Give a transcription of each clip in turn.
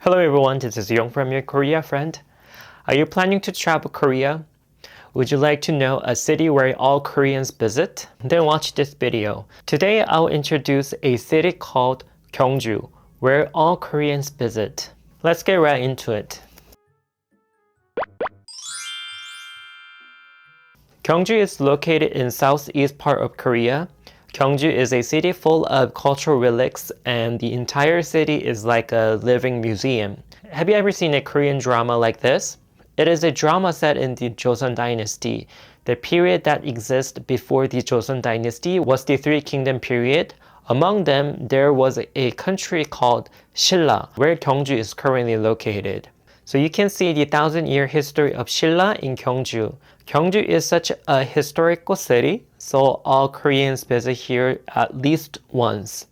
Hello everyone, this is Young from your Korea friend. Are you planning to travel Korea? Would you like to know a city where all Koreans visit? Then watch this video. Today I'll introduce a city called Gyeongju, where all Koreans visit. Let's get right into it. Gyeongju is located in southeast part of Korea. Gyeongju is a city full of cultural relics, and the entire city is like a living museum. Have you ever seen a Korean drama like this? It is a drama set in the Joseon Dynasty. The period that exists before the Joseon Dynasty was the Three Kingdom period. Among them, there was a country called Silla, where Gyeongju is currently located. So you can see the 1,000-year history of Silla in Gyeongju. Gyeongju is such a historical city, so all Koreans visit here at least once.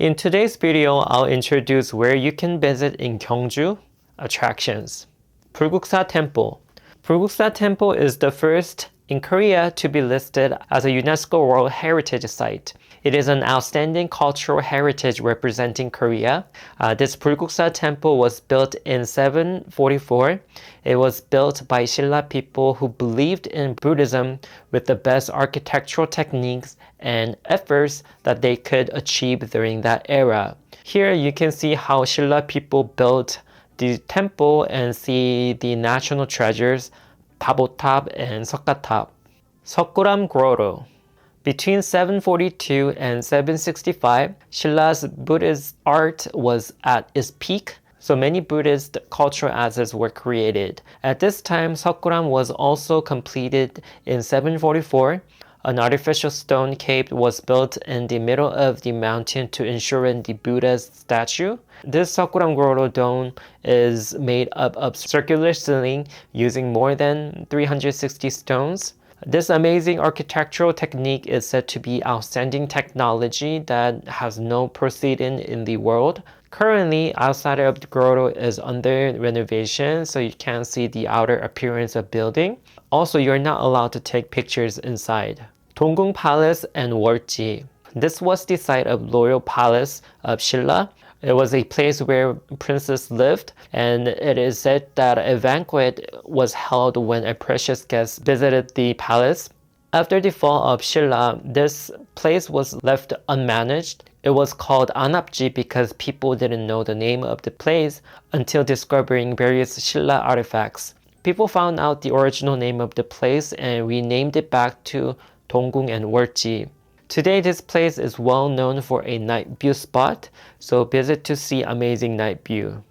In today's video, I'll introduce where you can visit in Gyeongju attractions. Bulguksa Temple. Bulguksa Temple is the first in Korea to be listed as a UNESCO World Heritage Site. It is an outstanding cultural heritage representing Korea. This Bulguksa Temple was built in 744. It was built by Silla people who believed in Buddhism with the best architectural techniques and efforts that they could achieve during that era. Here you can see how Silla people built the temple and see the national treasures, Tabotap and Seokgatap. Seokguram Grotto. Between 742 and 765, Silla's Buddhist art was at its peak, so many Buddhist cultural assets were created. At this time, Seokguram was also completed in 744. An artificial stone cave was built in the middle of the mountain to ensure the Buddha's statue. This Seokguram Grotto dome is made up of circular ceiling using more than 360 stones. This amazing architectural technique is said to be outstanding technology that has no precedent in the world. Currently, outside of the grotto is under renovation, so you can't see the outer appearance of building. Also, you're not allowed to take pictures inside. Donggung Palace and Wolji. This was the site of Royal Palace of Silla. It was a place where princes lived, and it is said that a banquet was held when a precious guest visited the palace. After the fall of Silla, this place was left unmanaged. It was called Anapji because people didn't know the name of the place until discovering various Silla artifacts. People found out the original name of the place and renamed it back to Donggung and Wolji. Today, this place is well known for a night view spot, so visit to see amazing night view.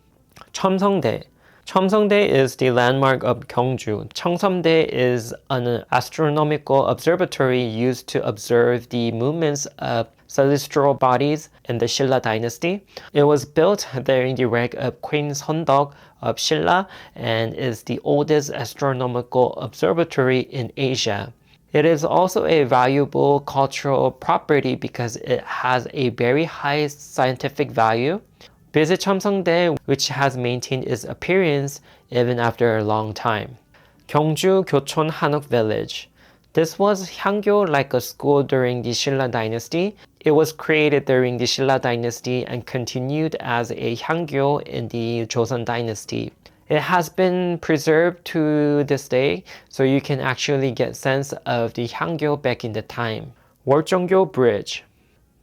Cheomseongdae. Cheomseongdae is the landmark of Gyeongju. Cheomseongdae is an astronomical observatory used to observe the movements of celestial bodies in the Silla dynasty. It was built during the reign of Queen Seondok of Silla and is the oldest astronomical observatory in Asia. It is also a valuable cultural property because it has a very high scientific value. Visit Cheomseongdae, which has maintained its appearance even after a long time. Gyeongju Gyochon Hanok Village. This was Hangyo like a school during the Silla dynasty. It was created during the Silla dynasty and continued as a Hangyo in the Joseon dynasty. It has been preserved to this day, so you can actually get sense of the Hangyo back in the time. Woljeongyo Bridge.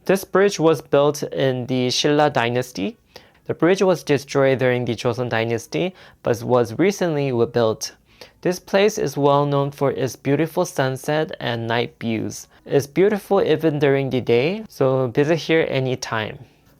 This bridge was built in the Silla dynasty. The bridge was destroyed during the Joseon dynasty, but was recently rebuilt. This place is well known for its beautiful sunset and night views. It's beautiful even during the day, so visit here anytime.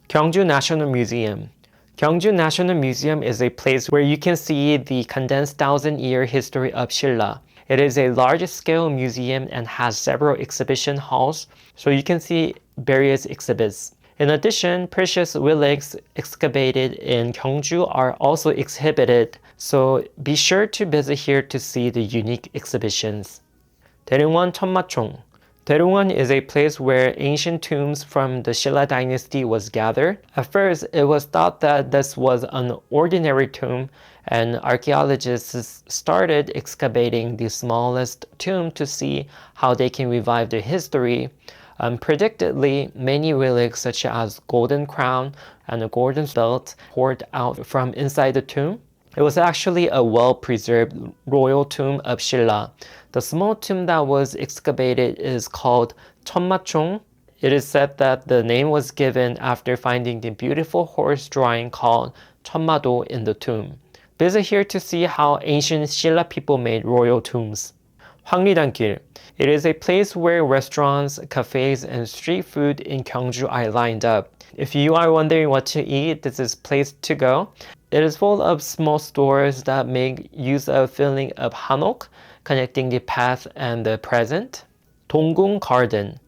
Gyeongju National Museum. Gyeongju National Museum is a place where you can see the condensed 1,000-year history of Silla. It is a large-scale museum and has several exhibition halls, so you can see various exhibits. In addition, precious relics excavated in Gyeongju are also exhibited, so be sure to visit here to see the unique exhibitions. Daeryungwon Cheonmacheong. Daeryungwon is a place where ancient tombs from the Silla dynasty was gathered. At first, it was thought that this was an ordinary tomb, and archaeologists started excavating the smallest tomb to see how they can revive the history. Predictably, many relics such as golden crown and a golden belt poured out from inside the tomb. It was actually a well-preserved royal tomb of Silla. The small tomb that was excavated is called 천마총. It is said that the name was given after finding the beautiful horse drawing called 천마도 in the tomb. Visit here to see how ancient Silla people made royal tombs. 황리단길. It is a place where restaurants, cafes, and street food in Gyeongju are lined up. If you are wondering what to eat, this is a place to go. It is full of small stores that make use of feeling of hanok, connecting the past and the present. Donggung Garden.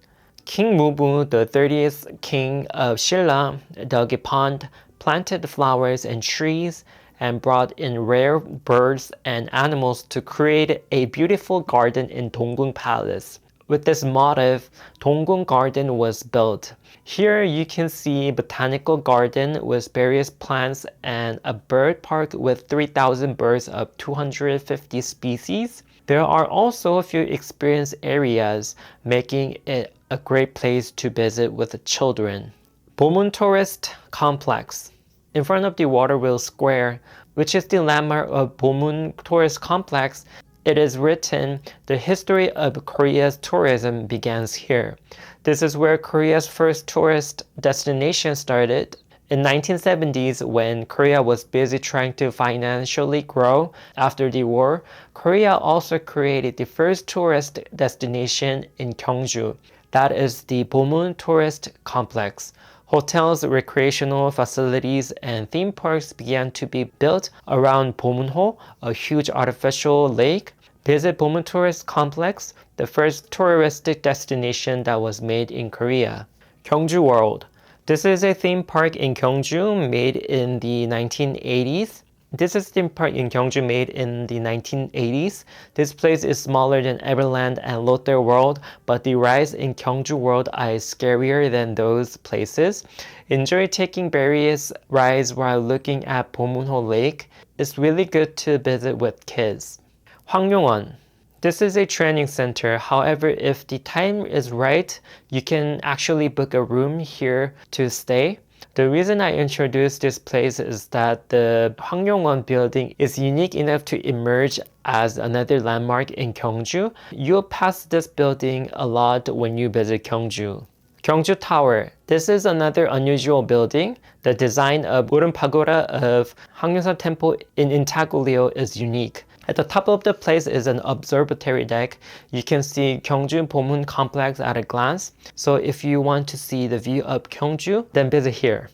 King Mubu, the 30th king of Silla, dug a pond, planted flowers and trees, and brought in rare birds and animals to create a beautiful garden in Donggung Palace. With this motive, Donggung Garden was built. Here you can see a botanical garden with various plants and a bird park with 3,000 birds of 250 species. There are also a few experience areas, making it a great place to visit with children. Bomun Tourist Complex. In front of the Waterwheel Square, which is the landmark of Bomun Tourist Complex, it is written, "The history of Korea's tourism begins here." This is where Korea's first tourist destination started. In 1970s, when Korea was busy trying to financially grow after the war, Korea also created the first tourist destination in Gyeongju. That is the Bomun Tourist Complex. Hotels, recreational facilities, and theme parks began to be built around Bomunho, a huge artificial lake. Visit Bomun Tourist Complex, the first touristic destination that was made in Korea. Gyeongju World. This is a theme park in Gyeongju made in the 1980s. This is the theme park in Gyeongju made in the 1980s. This place is smaller than Everland and Lotte World, but the rides in Gyeongju World are scarier than those places. Enjoy taking various rides while looking at Bomunho Lake. It's really good to visit with kids. Hwangyongwon. This is a training center. However, if the time is right, you can actually book a room here to stay. The reason I introduced this place is that the Hwangyongwon building is unique enough to emerge as another landmark in Gyeongju. You'll pass this building a lot when you visit Gyeongju. Gyeongju Tower. This is another unusual building. The design of wooden pagoda of Hwangryongsan Temple in Intaglio is unique. At the top of the place is an observatory deck. You can see Gyeongju Bomun Complex at a glance. So if you want to see the view of Gyeongju, then visit here.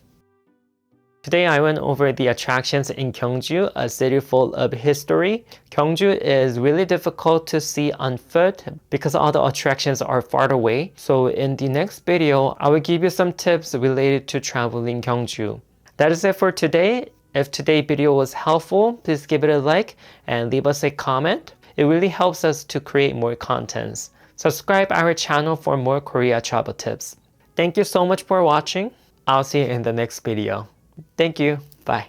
Today I went over the attractions in Gyeongju, a city full of history. Gyeongju is really difficult to see on foot because all the attractions are far away. So in the next video, I will give you some tips related to traveling Gyeongju. That is it for today. If today's video was helpful, please give it a like and leave us a comment. It really helps us to create more contents. Subscribe our channel for more Korea travel tips. Thank you so much for watching. I'll see you in the next video. Thank you. Bye.